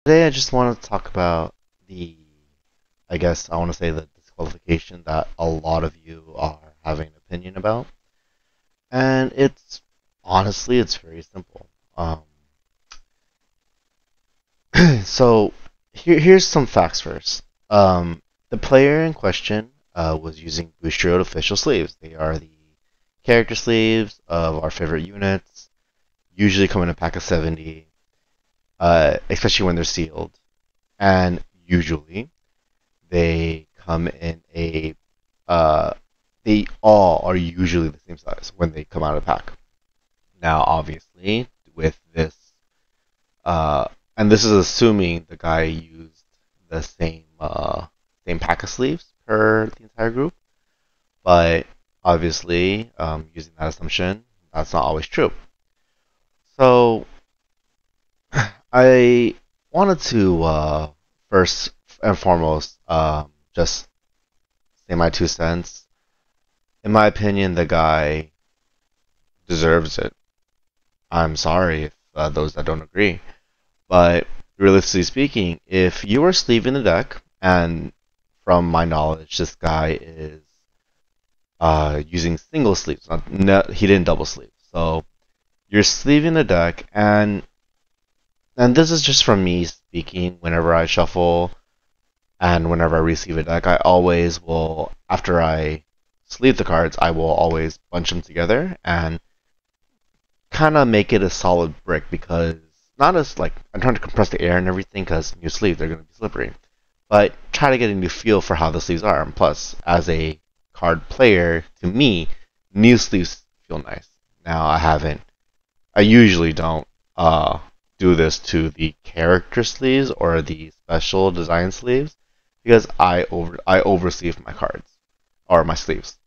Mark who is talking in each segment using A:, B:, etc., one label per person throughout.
A: Today I just want to talk about I guess I want to say the disqualification that a lot of you are having an opinion about. And honestly, it's very simple. So here's some facts first. The player in question was using Booster official sleeves. They are the character sleeves of our favorite units, usually come in a pack of 70, especially when they're sealed. And usually they come in they all are usually the same size when they come out of the pack. Now, obviously, with this, uh, and this is assuming the guy used the same pack of sleeves per the entire group, but obviously, using that assumption, that's not always true. So, I wanted to first and foremost just say my 2 cents. In my opinion, the guy deserves it. I'm sorry if those that don't agree, but realistically speaking, if you are sleeving the deck, and from my knowledge, this guy is using single sleeves. No, he didn't double sleeve. So you're sleeving the deck, and this is just from me speaking. Whenever I shuffle and whenever I receive a deck, I always will, after I sleeve the cards, I will always bunch them together and kind of make it a solid brick because not as like I'm trying to compress the air and everything because new sleeves they're going to be slippery, but try to get a new feel for how the sleeves are. And plus, as a card player, to me, new sleeves feel nice. Now I usually don't do this to the character sleeves or the special design sleeves because I oversleeve my cards or my sleeves.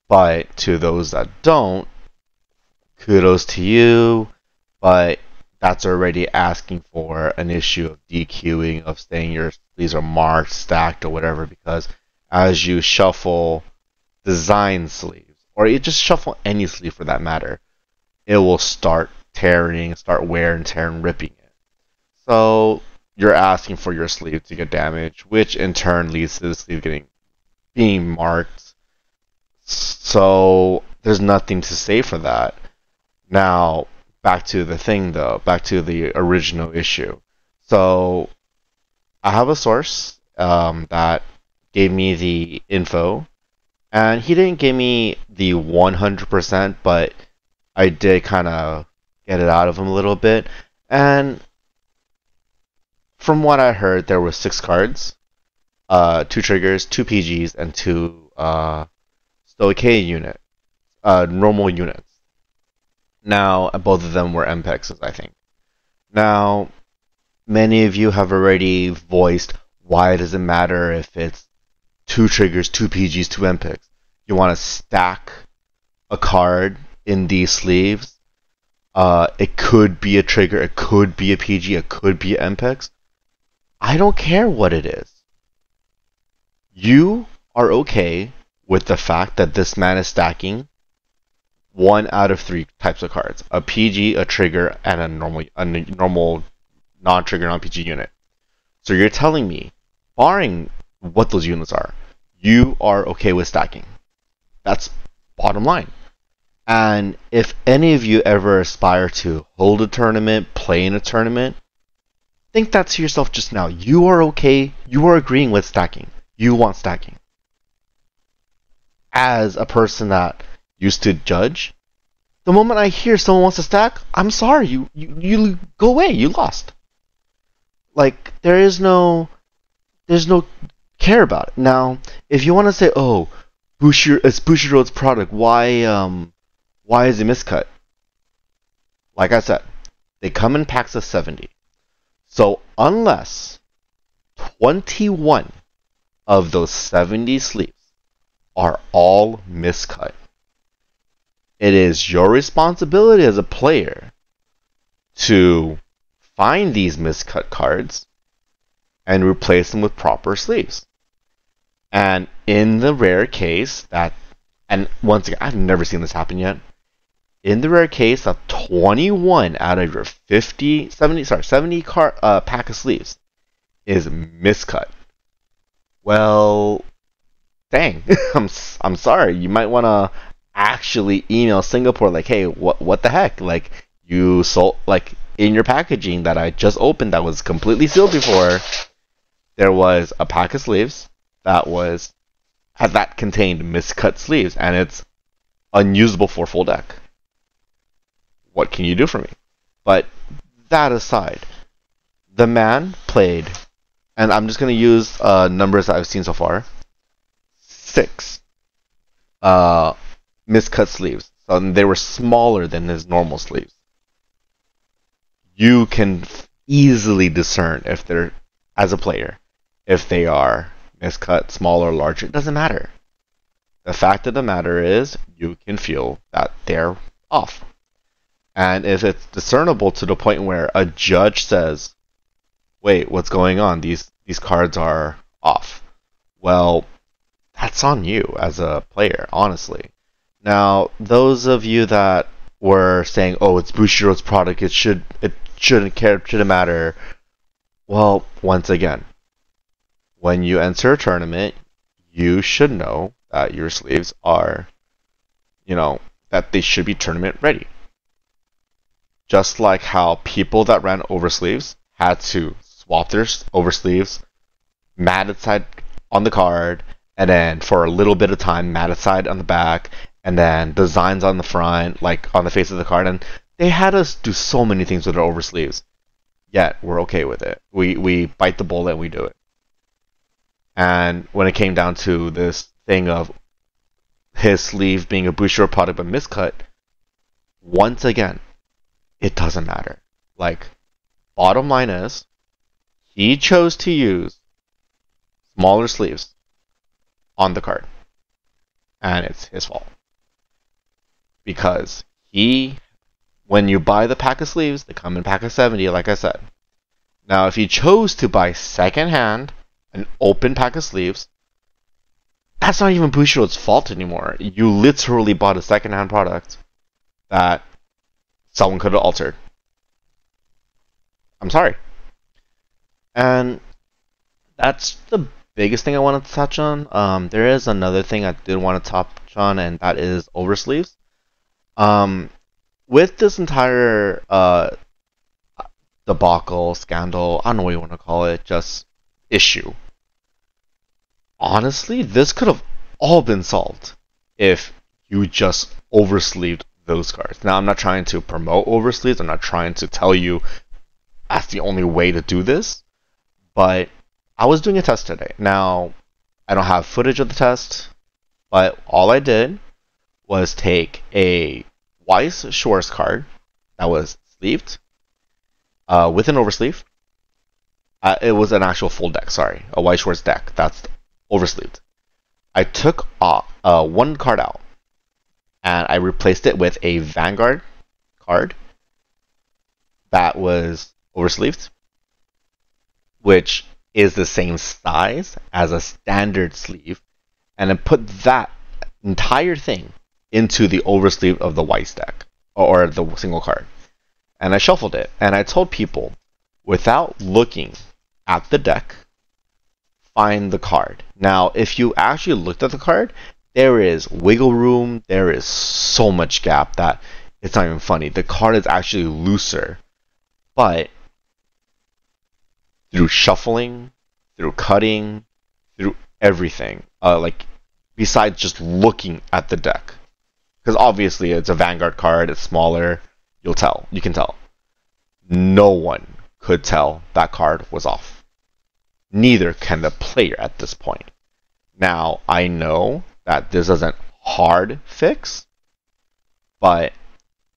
A: But to those that don't, kudos to you, but that's already asking for an issue of DQing, of saying your sleeves are marked, stacked, or whatever, because as you shuffle design sleeves, or you just shuffle any sleeve for that matter, it will start tearing, start wear and tear and ripping it. So you're asking for your sleeve to get damaged, which in turn leads to the sleeve being marked. So there's nothing to say for that. Now, back to the thing though, back to the original issue. So, I have a source that gave me the info, and he didn't give me the 100%, but I did kind of get it out of him a little bit. And from what I heard, there were 6 cards, 2 triggers, 2 PGs, and 2 Stoic normal units. Now, both of them were MPEXs, I think. Now, many of you have already voiced why does it matter if it's 2 triggers, 2 PGs, 2 MPEX. You want to stack a card in these sleeves. It could be a trigger, it could be a PG, it could be an MPEX. I don't care what it is. You are okay with the fact that this man is stacking 1 out of 3 types of cards: a PG, a trigger, and a normal non-trigger non-PG unit. So you're telling me, barring what those units are, you are okay with stacking. That's bottom line. And if any of you ever aspire to hold a tournament, play in a tournament, think that to yourself just now. You are okay, you are agreeing with stacking. You want stacking. As a person that used to judge, the moment I hear someone wants to stack, I'm sorry, you go away, you lost. Like there's no care about it. Now, if you want to say, oh, it's Bushiroad's product, why is it miscut? Like I said, they come in packs of 70. So unless 21 of those 70 sleeves are all miscut, it is your responsibility as a player to find these miscut cards and replace them with proper sleeves. And in the rare case that, and once again, I've never seen this happen yet, in the rare case that 21 out of your 70 pack of sleeves is miscut. Well, dang, I'm sorry. You might want to actually email Singapore like, hey, what the heck? Like, you sold, like, in your packaging that I just opened that was completely sealed before, there was a pack of sleeves that contained miscut sleeves, and it's unusable for full deck. What can you do for me? But that aside, the man played, and I'm just going to use numbers that I've seen so far, 6 miscut sleeves. So they were smaller than his normal sleeves. You can easily discern if they're, as a player, if they are miscut, smaller, larger. It doesn't matter. The fact of the matter is, you can feel that they're off. And if it's discernible to the point where a judge says, wait, what's going on? These cards are off. Well, that's on you as a player, honestly. Now, those of you that were saying, oh, it's Bushiroad's product, it shouldn't matter. Well, once again, when you enter a tournament, you should know that your sleeves are, that they should be tournament ready. Just like how people that ran oversleeves had to swap their oversleeves, matted side on the card, and then for a little bit of time, matted side on the back, and then designs on the front, like on the face of the card, and they had us do so many things with our oversleeves. Yet we're okay with it. We bite the bullet and we do it. And when it came down to this thing of his sleeve being a Bushiroad product but miscut, once again, it doesn't matter. Like, bottom line is, he chose to use smaller sleeves on the card. And it's his fault. Because when you buy the pack of sleeves, they come in pack of 70, like I said. Now, if he chose to buy secondhand, an open pack of sleeves, that's not even Bushiroad's fault anymore. You literally bought a secondhand product that someone could have altered. I'm sorry. And that's the biggest thing I wanted to touch on. There is another thing I did want to touch on, and that is oversleeves. With this entire debacle, scandal, I don't know what you want to call it, just issue. Honestly, this could have all been solved if you just oversleeved those cards. Now, I'm not trying to promote oversleeves. I'm not trying to tell you that's the only way to do this. But I was doing a test today. Now, I don't have footage of the test, but all I did was take a Weiss Shores card that was sleeved with an oversleeve. It was an actual full deck, sorry. A Weiss Shores deck that's oversleeved. I took one card out and I replaced it with a Vanguard card that was oversleeved, which is the same size as a standard sleeve, and then put that entire thing into the oversleeve of the Weiss deck, or the single card. And I shuffled it, and I told people, without looking at the deck, find the card. Now, if you actually looked at the card, there is wiggle room, there is so much gap that it's not even funny. The card is actually looser, but through shuffling, through cutting, through everything, besides just looking at the deck, because obviously it's a Vanguard card, it's smaller, you can tell. No one could tell that card was off. Neither can the player at this point. Now, I know that this isn't hard fix, but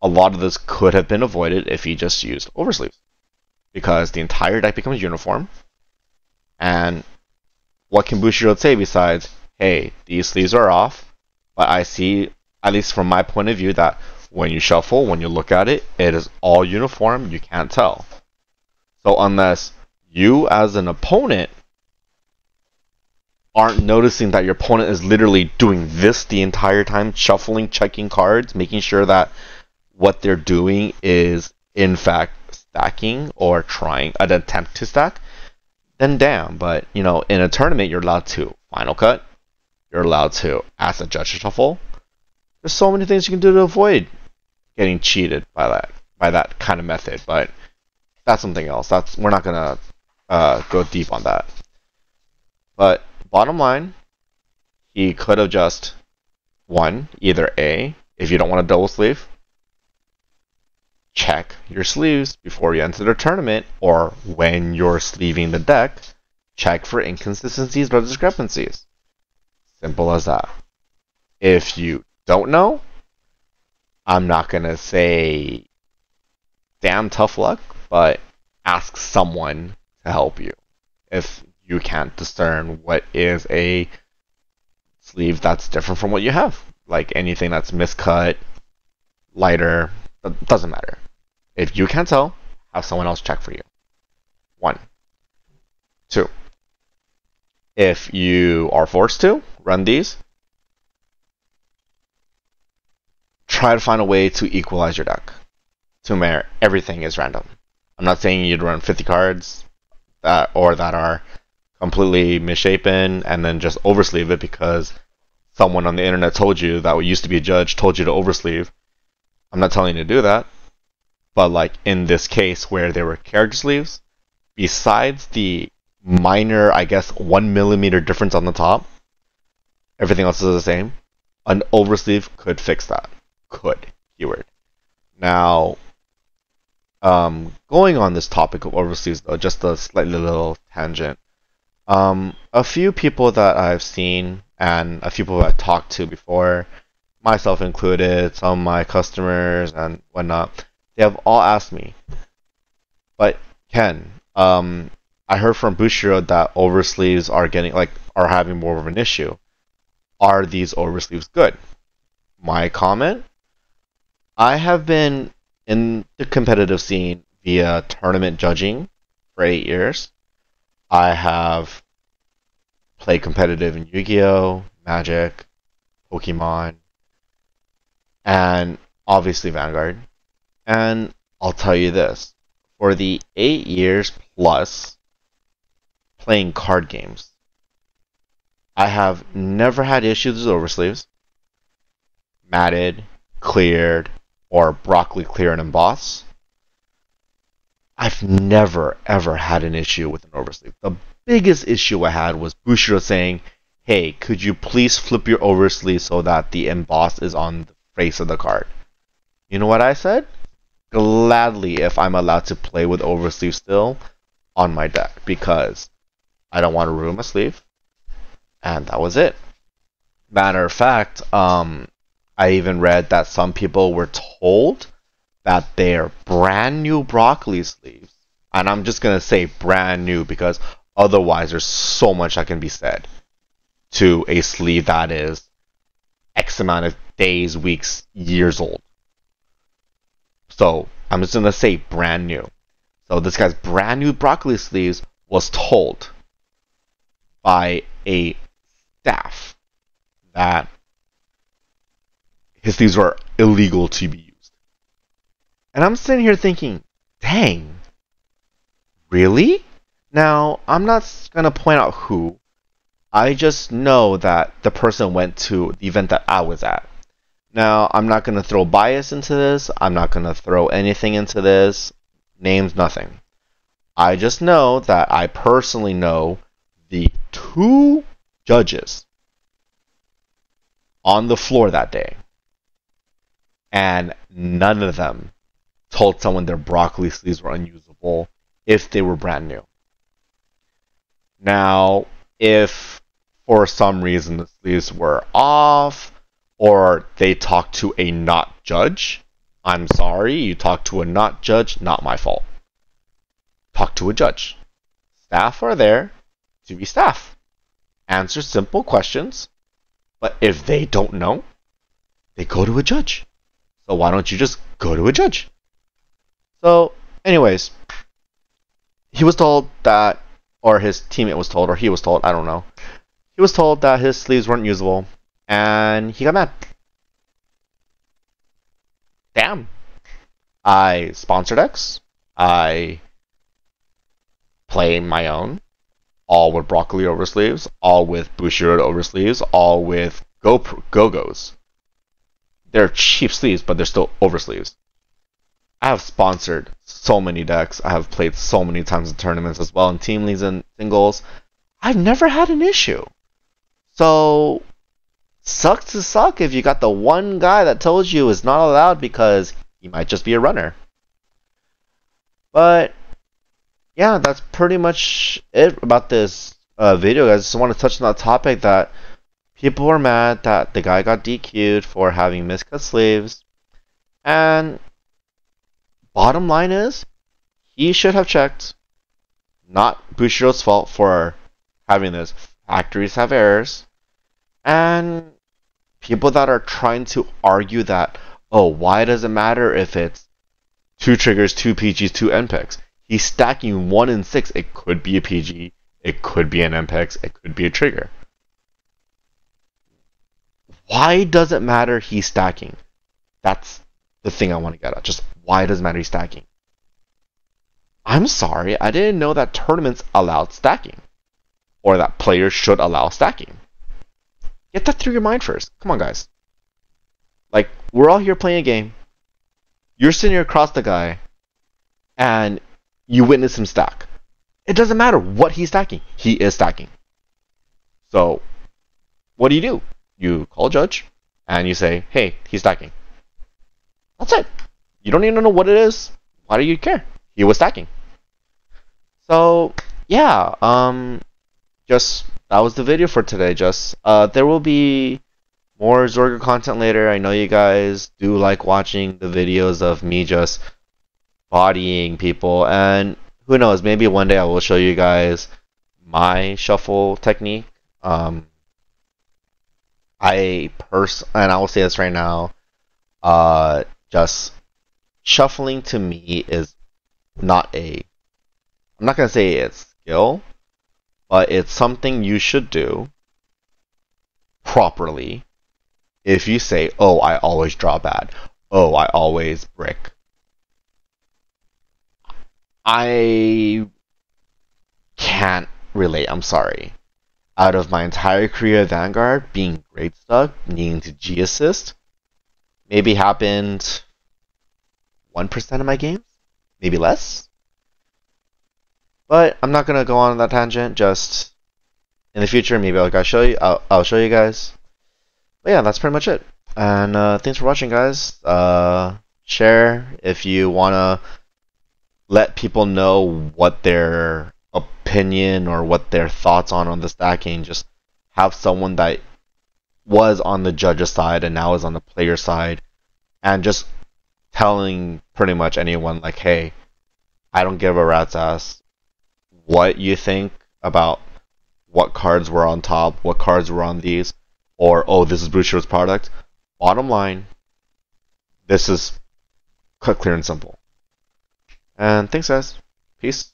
A: a lot of this could have been avoided if he just used oversleeves, because the entire deck becomes uniform. And what can Bushiroad say besides, hey, these sleeves are off, but I see, at least from my point of view, that when you shuffle, when you look at it, it is all uniform, you can't tell. So unless you as an opponent aren't noticing that your opponent is literally doing this the entire time, shuffling, checking cards, making sure that what they're doing is in fact stacking or trying an attempt to stack, then damn. But you know, in a tournament, you're allowed to final cut. You're allowed to ask a judge to shuffle. There's so many things you can do to avoid getting cheated by that kind of method. But that's something else. We're not gonna go deep on that. But bottom line, he could have just won either A, if you don't want a double sleeve, check your sleeves before you enter the tournament, or when you're sleeving the deck, check for inconsistencies or discrepancies. Simple as that. If you don't know, I'm not going to say damn tough luck, but ask someone to help you if you can't discern what is a sleeve that's different from what you have. Like anything that's miscut, lighter, it doesn't matter. If you can't tell, have someone else check for you. 1. 2. If you are forced to run these, try to find a way to equalize your deck to where everything is random. I'm not saying you'd run 50 cards that are completely misshapen and then just oversleeve it because someone on the internet told you that used to be a judge told you to oversleeve. I'm not telling you to do that. But like in this case where there were character sleeves, besides the minor, I guess, 1 millimeter difference on the top, everything else is the same. An oversleeve could fix that. Could. Keyword. Now, going on this topic of oversleeves though, just a slightly little tangent. A few people that I've seen and a few people I've talked to before, myself included, some of my customers and whatnot, they have all asked me, but Ken, I heard from Bushiroad that oversleeves are having more of an issue. Are these oversleeves good? My comment: I have been in the competitive scene via tournament judging for 8 years. I have played competitive in Yu-Gi-Oh, Magic, Pokemon, and obviously Vanguard. And I'll tell you this, for the 8 years plus playing card games, I have never had issues with oversleeves, matted, cleared, or broccoli clear and emboss. I've never ever had an issue with an oversleeve. The biggest issue I had was Bushiro saying, hey, could you please flip your oversleeve so that the emboss is on the face of the card? You know what I said? Gladly, if I'm allowed to play with oversleeve still on my deck, because I don't want to ruin my sleeve. And that was it. Matter of fact, I even read that some people were told that their brand new broccoli sleeves, and I'm just going to say brand new because otherwise there's so much that can be said to a sleeve that is X amount of days, weeks, years old. So I'm just going to say brand new. So this guy's brand new broccoli sleeves was told by a staff that his sleeves were illegal to be used. And I'm sitting here thinking, dang, really? Now, I'm not going to point out who. I just know that the person went to the event that I was at. Now, I'm not going to throw bias into this. I'm not going to throw anything into this. Names, nothing. I just know that I personally know the 2 judges on the floor that day. And none of them told someone their broccoli sleeves were unusable if they were brand new. Now, if for some reason the sleeves were off, or they talked to a not judge, I'm sorry, you talked to a not judge, not my fault. Talk to a judge. Staff are there to be staff. Answer simple questions, but if they don't know, they go to a judge. So why don't you just go to a judge? So, anyways, he was told that, or his teammate was told, or he was told, I don't know. He was told that his sleeves weren't usable, and he got mad. Damn. I sponsor decks. I play my own, all with broccoli oversleeves, all with Bushiroad oversleeves, all with Go-Go's. They're cheap sleeves, but they're still oversleeves. I have sponsored so many decks. I have played so many times in tournaments as well, in team leagues and singles. I've never had an issue. So, sucks to suck if you got the one guy that tells you it's not allowed because he might just be a runner. But, yeah, that's pretty much it about this video, guys. I just want to touch on that topic that people were mad that the guy got DQ'd for having miscut sleeves. And bottom line is, he should have checked. Not Bushiroad's fault for having this. Factories have errors. And people that are trying to argue that, oh, why does it matter if it's 2 triggers, 2 PGs, 2 NPEX? He's stacking 1 in 6. It could be a PG. It could be an NPEX. It could be a trigger. Why does it matter he's stacking? That's the thing I want to get at. Just why does it matter he's stacking? I'm sorry, I didn't know that tournaments allowed stacking. Or that players should allow stacking. Get that through your mind first. Come on, guys. Like, we're all here playing a game. You're sitting across the guy, and you witness him stack. It doesn't matter what he's stacking. He is stacking. So, what do? You call a judge, and you say, hey, he's stacking. That's it. You don't even know what it is. Why do you care? He was stacking. So, yeah, just that was the video for today. Just there will be more Zorga content later. I know you guys do like watching the videos of me just bodying people, and who knows, maybe one day I will show you guys my shuffle technique. And I will say this right now, just shuffling to me is not a, I'm not gonna say it's skill, but it's something you should do properly. If you say, oh, I always draw bad, oh, I always brick, I can't relate, I'm sorry. Out of my entire career at Vanguard, being grade stuck, needing to G assist, maybe happened 1% of my games, maybe less. But I'm not gonna go on that tangent. Just in the future, maybe I'll show you. I'll show you guys. But yeah, that's pretty much it. And thanks for watching, guys. Share if you wanna let people know what their opinion or what their thoughts on the stacking. Just have someone that was on the judge's side and now is on the player side, and just telling pretty much anyone like, hey, I don't give a rat's ass what you think about what cards were on top, what cards were on these, or oh, this is Bushiroad's product. Bottom line, this is cut, clear, and simple. And thanks, guys. Peace.